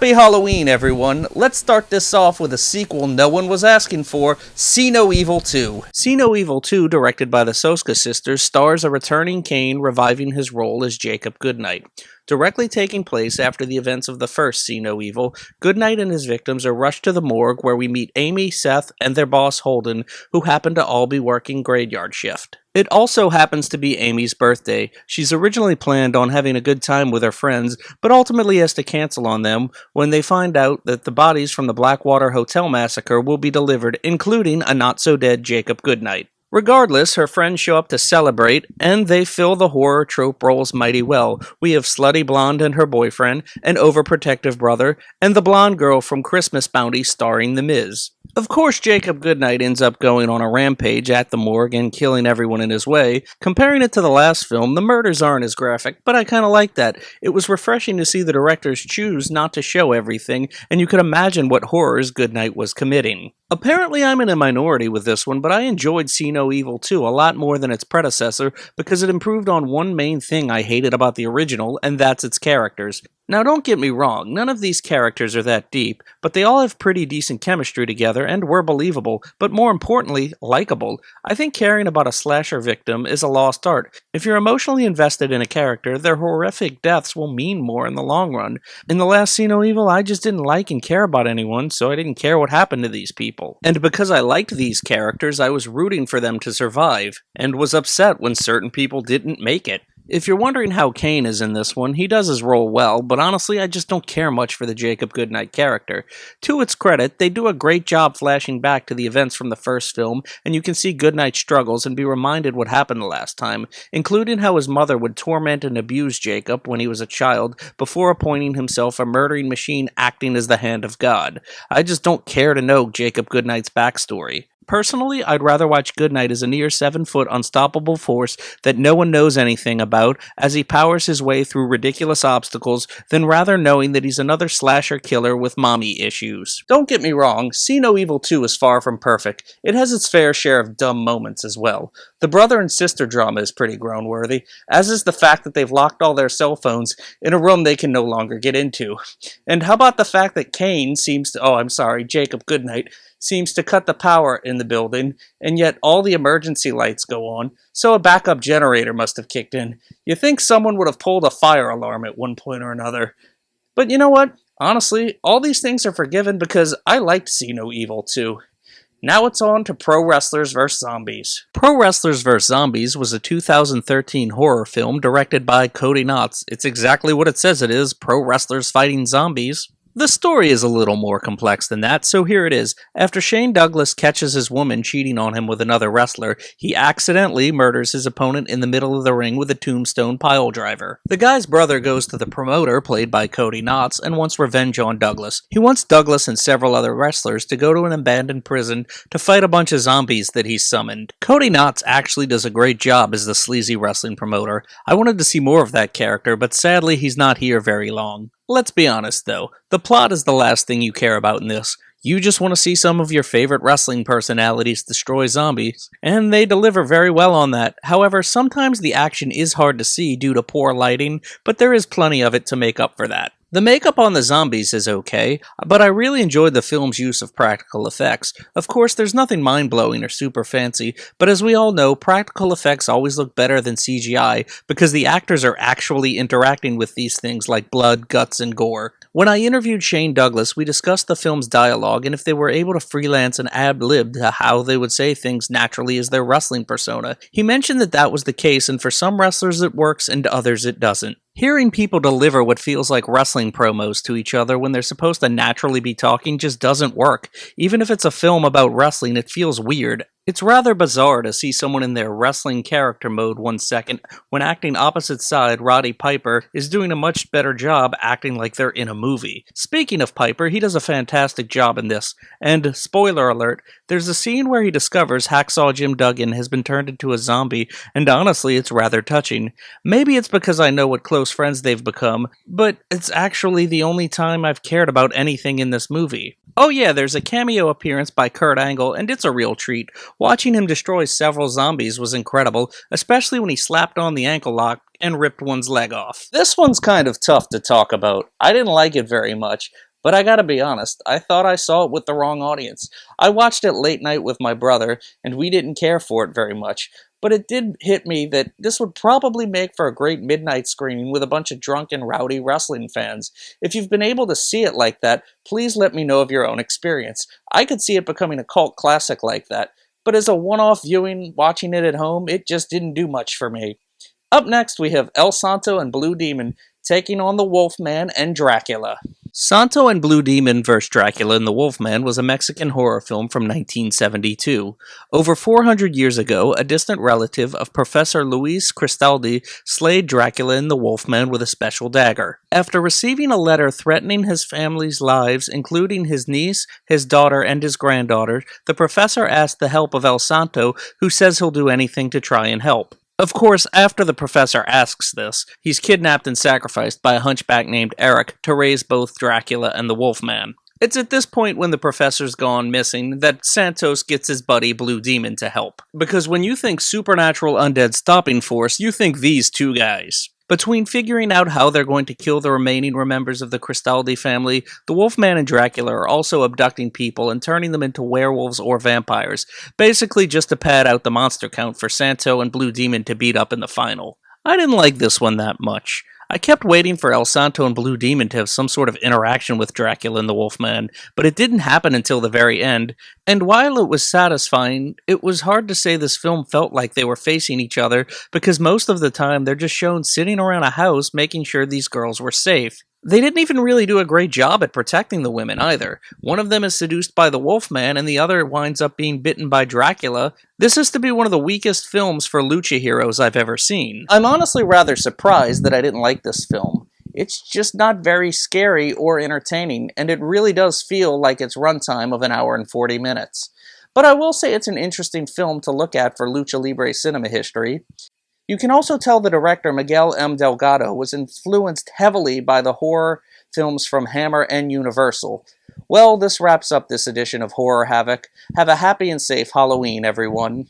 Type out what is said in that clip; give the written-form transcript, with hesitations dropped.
Happy Halloween, everyone! Let's start this off with a sequel no one was asking for, See No Evil 2. See No Evil 2, directed by the Soska sisters, stars a returning Kane reviving his role as Jacob Goodnight. Directly taking place after the events of the first See No Evil, Goodnight and his victims are rushed to the morgue where we meet Amy, Seth, and their boss Holden, who happen to all be working graveyard shift. It also happens to be Amy's birthday. She's originally planned on having a good time with her friends, but ultimately has to cancel on them when they find out that the bodies from the Blackwater Hotel massacre will be delivered, including a not-so-dead Jacob Goodnight. Regardless, her friends show up to celebrate, and they fill the horror trope roles mighty well. We have Slutty Blonde and her boyfriend, an overprotective brother, and the blonde girl from Christmas Bounty starring The Miz. Of course, Jacob Goodnight ends up going on a rampage at the morgue and killing everyone in his way. Comparing it to the last film, the murders aren't as graphic, but I kinda like that. It was refreshing to see the directors choose not to show everything, and you could imagine what horrors Goodnight was committing. Apparently I'm in a minority with this one, but I enjoyed See No Evil 2 a lot more than its predecessor because it improved on one main thing I hated about the original, and that's its characters. Now don't get me wrong, none of these characters are that deep, but they all have pretty decent chemistry together and were believable, but more importantly, likable. I think caring about a slasher victim is a lost art. If you're emotionally invested in a character, their horrific deaths will mean more in the long run. In the last See No Evil, I just didn't like and care about anyone, so I didn't care what happened to these people. And because I liked these characters, I was rooting for them to survive, and was upset when certain people didn't make it. If you're wondering how Kane is in this one, he does his role well, but honestly I just don't care much for the Jacob Goodnight character. To its credit, they do a great job flashing back to the events from the first film, and you can see Goodnight's struggles and be reminded what happened the last time, including how his mother would torment and abuse Jacob when he was a child, before appointing himself a murdering machine acting as the hand of God. I just don't care to know Jacob Goodnight's backstory. Personally, I'd rather watch Goodnight as a near 7-foot unstoppable force that no one knows anything about as he powers his way through ridiculous obstacles than rather knowing that he's another slasher killer with mommy issues. Don't get me wrong, See No Evil 2 is far from perfect. It has its fair share of dumb moments as well. The brother and sister drama is pretty groan-worthy, as is the fact that they've locked all their cell phones in a room they can no longer get into. And how about the fact that Jacob Goodnight seems to cut the power in the building, and yet all the emergency lights go on, so a backup generator must have kicked in. You think someone would have pulled a fire alarm at one point or another. But you know what? Honestly, all these things are forgiven because I liked See No Evil 2. Now it's on to Pro Wrestlers vs. Zombies. Pro Wrestlers vs. Zombies was a 2013 horror film directed by Cody Knotts. It's exactly what it says it is, pro wrestlers fighting zombies. The story is a little more complex than that, so here it is. After Shane Douglas catches his woman cheating on him with another wrestler, he accidentally murders his opponent in the middle of the ring with a tombstone piledriver. The guy's brother goes to the promoter, played by Cody Knotts, and wants revenge on Douglas. He wants Douglas and several other wrestlers to go to an abandoned prison to fight a bunch of zombies that he's summoned. Cody Knotts actually does a great job as the sleazy wrestling promoter. I wanted to see more of that character, but sadly he's not here very long. Let's be honest though, the plot is the last thing you care about in this. You just want to see some of your favorite wrestling personalities destroy zombies, and they deliver very well on that. However, sometimes the action is hard to see due to poor lighting, but there is plenty of it to make up for that. The makeup on the zombies is okay, but I really enjoyed the film's use of practical effects. Of course, there's nothing mind-blowing or super fancy, but as we all know, practical effects always look better than CGI because the actors are actually interacting with these things like blood, guts, and gore. When I interviewed Shane Douglas, we discussed the film's dialogue and if they were able to freelance and ad-lib to how they would say things naturally as their wrestling persona. He mentioned that that was the case, and for some wrestlers it works and others it doesn't. Hearing people deliver what feels like wrestling promos to each other when they're supposed to naturally be talking just doesn't work. Even if it's a film about wrestling, it feels weird. It's rather bizarre to see someone in their wrestling character mode one second, when acting opposite side, Roddy Piper, is doing a much better job acting like they're in a movie. Speaking of Piper, he does a fantastic job in this, and, spoiler alert, there's a scene where he discovers Hacksaw Jim Duggan has been turned into a zombie, and honestly it's rather touching. Maybe it's because I know what close friends they've become, but it's actually the only time I've cared about anything in this movie. Oh yeah, there's a cameo appearance by Kurt Angle, and it's a real treat. Watching him destroy several zombies was incredible, especially when he slapped on the ankle lock and ripped one's leg off. This one's kind of tough to talk about. I didn't like it very much, But I gotta be honest, I thought I saw it with the wrong audience. I watched it late night with my brother, and we didn't care for it very much. But it did hit me that this would probably make for a great midnight screening with a bunch of drunken, rowdy wrestling fans. If you've been able to see it like that, please let me know of your own experience. I could see it becoming a cult classic like that, but as a one-off viewing, watching it at home, it just didn't do much for me. Up next, we have El Santo and Blue Demon taking on the Wolfman and Dracula. Santo and Blue Demon vs. Dracula and the Wolfman was a Mexican horror film from 1972. Over 400 years ago, a distant relative of Professor Luis Cristaldi slayed Dracula and the Wolfman with a special dagger. After receiving a letter threatening his family's lives, including his niece, his daughter, and his granddaughter, the professor asked the help of El Santo, who says he'll do anything to try and help. Of course, after the professor asks this, he's kidnapped and sacrificed by a hunchback named Eric to raise both Dracula and the Wolfman. It's at this point, when the professor's gone missing, that Santos gets his buddy Blue Demon to help. Because when you think supernatural undead stopping force, you think these two guys. Between figuring out how they're going to kill the remaining members of the Cristaldi family, the Wolfman and Dracula are also abducting people and turning them into werewolves or vampires, basically just to pad out the monster count for Santo and Blue Demon to beat up in the final. I didn't like this one that much. I kept waiting for El Santo and Blue Demon to have some sort of interaction with Dracula and the Wolfman, but it didn't happen until the very end, and while it was satisfying, it was hard to say this film felt like they were facing each other, because most of the time they're just shown sitting around a house making sure these girls were safe. They didn't even really do a great job at protecting the women either. One of them is seduced by the Wolfman, and the other winds up being bitten by Dracula. This is to be one of the weakest films for lucha heroes I've ever seen. I'm honestly rather surprised that I didn't like this film. It's just not very scary or entertaining, and it really does feel like its runtime of an hour and 40 minutes. But I will say it's an interesting film to look at for lucha libre cinema history. You can also tell the director Miguel M. Delgado was influenced heavily by the horror films from Hammer and Universal. Well, this wraps up this edition of Horror Havoc. Have a happy and safe Halloween, everyone.